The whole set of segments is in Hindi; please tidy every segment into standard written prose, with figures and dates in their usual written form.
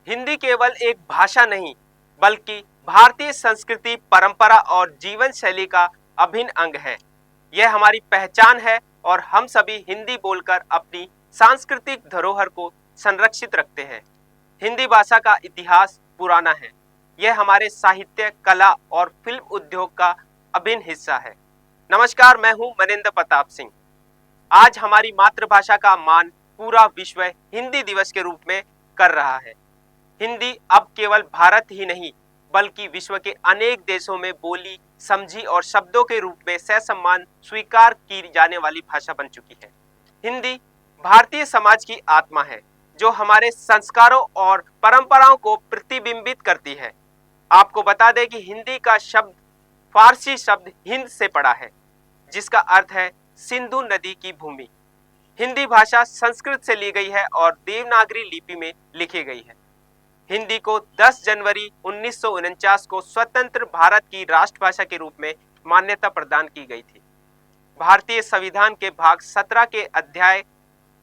हिंदी केवल एक भाषा नहीं, बल्कि भारतीय संस्कृति, परंपरा और जीवन शैली का अभिन्न अंग है। यह हमारी पहचान है और हम सभी हिंदी बोलकर अपनी सांस्कृतिक धरोहर को संरक्षित रखते हैं। हिंदी भाषा का इतिहास पुराना है। यह हमारे साहित्य, कला और फिल्म उद्योग का अभिन्न हिस्सा है। नमस्कार, मैं हूं मनिंदर प्रताप सिंह। आज हमारी मातृभाषा का मान पूरा विश्व हिंदी दिवस के रूप में कर रहा है। हिंदी अब केवल भारत ही नहीं, बल्कि विश्व के अनेक देशों में बोली, समझी और शब्दों के रूप में ससम्मान स्वीकार की जाने वाली भाषा बन चुकी है। हिंदी भारतीय समाज की आत्मा है, जो हमारे संस्कारों और परंपराओं को प्रतिबिंबित करती है। आपको बता दें कि हिंदी का शब्द फारसी शब्द हिंद से पड़ा है, जिसका अर्थ है सिंधु नदी की भूमि। हिंदी भाषा संस्कृत से ली गई है और देवनागरी लिपि में लिखी गई है। हिंदी को 10 जनवरी 1949 को स्वतंत्र भारत की राष्ट्रभाषा के रूप में मान्यता प्रदान की गई थी। भारतीय संविधान के भाग 17 के अध्याय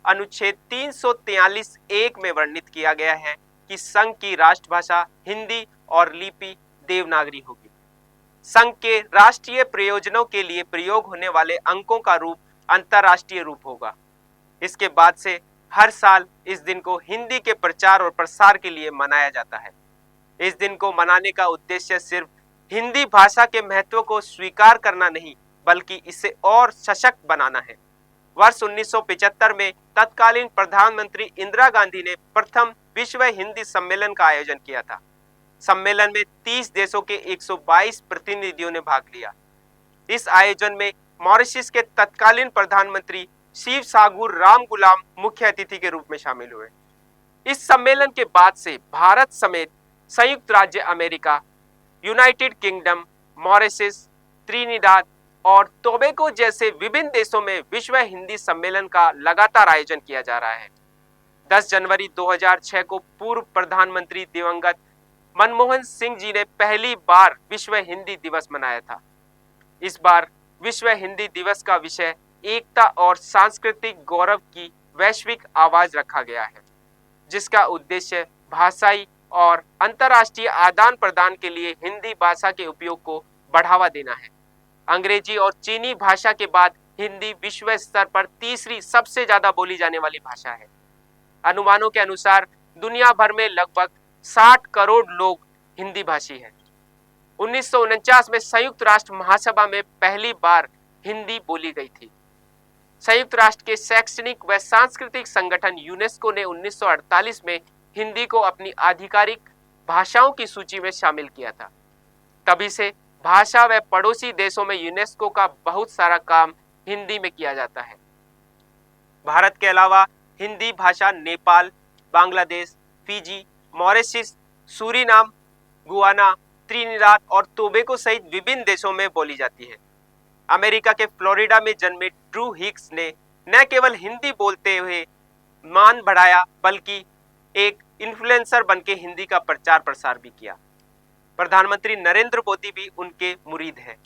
अनुच्छेद 343(1) में वर्णित किया गया है कि संघ की राष्ट्रभाषा हिंदी और लिपि देवनागरी होगी। संघ के राष्ट्रीय प्रयोजनों के लिए प्रयोग होने वाले अंकों का रूप अंतर्राष्ट्रीय रूप होगा। इसके बाद से हर साल इस दिन को हिंदी के प्रचार और प्रसार के लिए मनाया जाता है। इस दिन को मनाने का उद्देश्य सिर्फ हिंदी भाषा के महत्व को स्वीकार करना नहीं, बल्कि इसे और सशक्त बनाना है। वर्ष 1975 में तत्कालीन प्रधानमंत्री इंदिरा गांधी ने प्रथम विश्व हिंदी सम्मेलन का आयोजन किया था। सम्मेलन में 30 देशों के 122 प्रतिनिधियों ने भाग लिया। इस आयोजन में मॉरिशस के तत्कालीन प्रधानमंत्री शिव सागुर राम गुलाम मुख्य अतिथि के रूप में शामिल हुए। इस सम्मेलन के बाद से भारत समेत संयुक्त राज्य America, United kingdom, Mauritius, Trinidad और टोबैगो जैसे विभिन्न देशों में विश्व हिंदी सम्मेलन का लगातार आयोजन किया जा रहा है। 10 जनवरी 2006 को पूर्व प्रधानमंत्री दिवंगत मनमोहन सिंह जी ने पहली बार विश्व हिंदी दिवस मनाया था। इस बार विश्व हिंदी दिवस का विषय एकता और सांस्कृतिक गौरव की वैश्विक आवाज रखा गया है, जिसका उद्देश्य भाषाई और अंतर्राष्ट्रीय आदान प्रदान के लिए हिंदी भाषा के उपयोग को बढ़ावा देना है। अंग्रेजी और चीनी भाषा के बाद हिंदी विश्व स्तर पर तीसरी सबसे ज्यादा बोली जाने वाली भाषा है। अनुमानों के अनुसार दुनिया भर में लगभग 60 करोड़ लोग हिंदी भाषी हैं। 1949 में संयुक्त राष्ट्र महासभा में पहली बार हिंदी बोली गई थी। संयुक्त राष्ट्र के शैक्षणिक व सांस्कृतिक संगठन यूनेस्को ने 1948 में हिंदी को अपनी आधिकारिक भाषाओं की सूची में शामिल किया था। तभी से भाषा व पड़ोसी देशों में यूनेस्को का बहुत सारा काम हिंदी में किया जाता है। भारत के अलावा हिंदी भाषा Nepal, Bangladesh, Fiji, Mauritius, Suriname, Guyana, Trinidad और टोबैगो सहित विभिन्न देशों में बोली जाती है। अमेरिका के फ्लोरिडा में जन्मे ड्रू हिक्स ने न केवल हिंदी बोलते हुए मान बढ़ाया, बल्कि एक इन्फ्लुएंसर बनके हिंदी का प्रचार प्रसार भी किया। प्रधानमंत्री नरेंद्र मोदी भी उनके मुरीद हैं।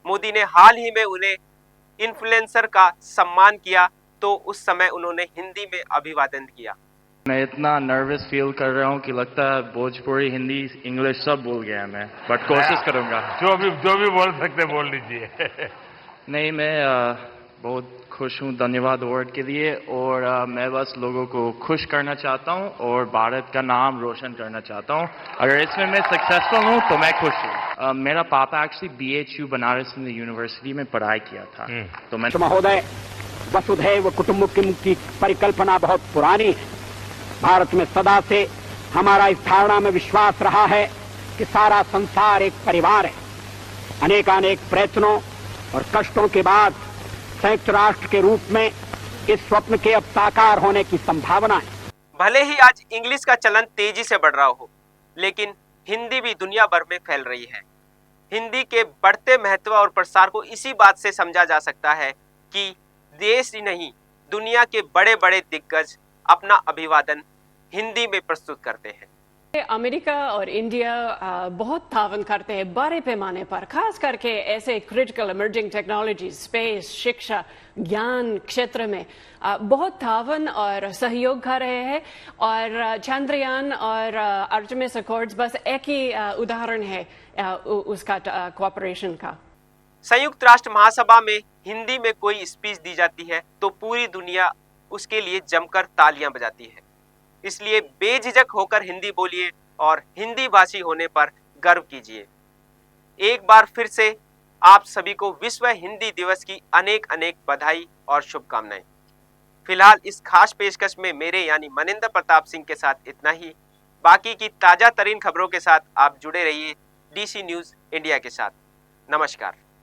मोदी ने हाल ही में उन्हें इन्फ्लुएंसर का सम्मान किया, तो उस समय उन्होंने हिंदी में अभिवादन किया। मैं इतना नर्वस फील कर रहा हूँ कि लगता है भोजपुरी, हिंदी, इंग्लिश सब भूल गया मैं, बट कोशिश करूंगा। जो भी बोल सकते बोल लीजिए। नहीं, मैं बहुत खुश हूँ, धन्यवाद अवार्ड के लिए। और मैं बस लोगों को खुश करना चाहता हूँ और भारत का नाम रोशन करना चाहता हूँ। अगर इसमें मैं सक्सेसफुल हूँ तो मैं खुश हूँ। मेरा पापा actually BHU Banaras Hindu university में पढ़ाई किया था। तो मैं महोदय, वसुधैव कुटुंबकम की परिकल्पना बहुत पुरानी है। भारत में सदा से हमारा इस धारणा में विश्वास रहा है कि सारा संसार एक परिवार है। अनेकानेक प्रयत्नों और कष्टों के बाद संयुक्त राष्ट्र के रूप में इस स्वप्न के अब साकार होने की संभावना है। भले ही आज इंग्लिश का चलन तेजी से बढ़ रहा हो, लेकिन हिंदी भी दुनिया भर में फैल रही है। हिंदी के बढ़ते महत्व और प्रसार को इसी बात से समझा जा सकता है कि देश ही नहीं, दुनिया के बड़े बड़े दिग्गज अपना अभिवादन हिंदी में प्रस्तुत करते हैं। अमेरिका और इंडिया बहुत तावन करते हैं बड़े पैमाने पर, खास करके ऐसे क्रिटिकल इमर्जिंग टेक्नोलॉजी, स्पेस, शिक्षा, ज्ञान क्षेत्र में बहुत तावन और सहयोग कर रहे हैं। और चंद्रयान और आर्टेमिस अकॉर्ड्स बस एक ही उदाहरण है उसका कोऑपरेशन का। संयुक्त राष्ट्र महासभा में हिंदी में कोई स्पीच दी जाती है तो पूरी दुनिया उसके लिए जमकर तालियां बजाती है। इसलिए बेझिझक होकर हिंदी बोलिए और हिंदी भाषी होने पर गर्व कीजिए। एक बार फिर से आप सभी को विश्व हिंदी दिवस की अनेक अनेक बधाई और शुभकामनाएं। फिलहाल इस खास पेशकश में मेरे यानी मनिंदर प्रताप सिंह के साथ इतना ही। बाकी की ताजा तरीन खबरों के साथ आप जुड़े रहिए DC न्यूज इंडिया के साथ। नमस्कार।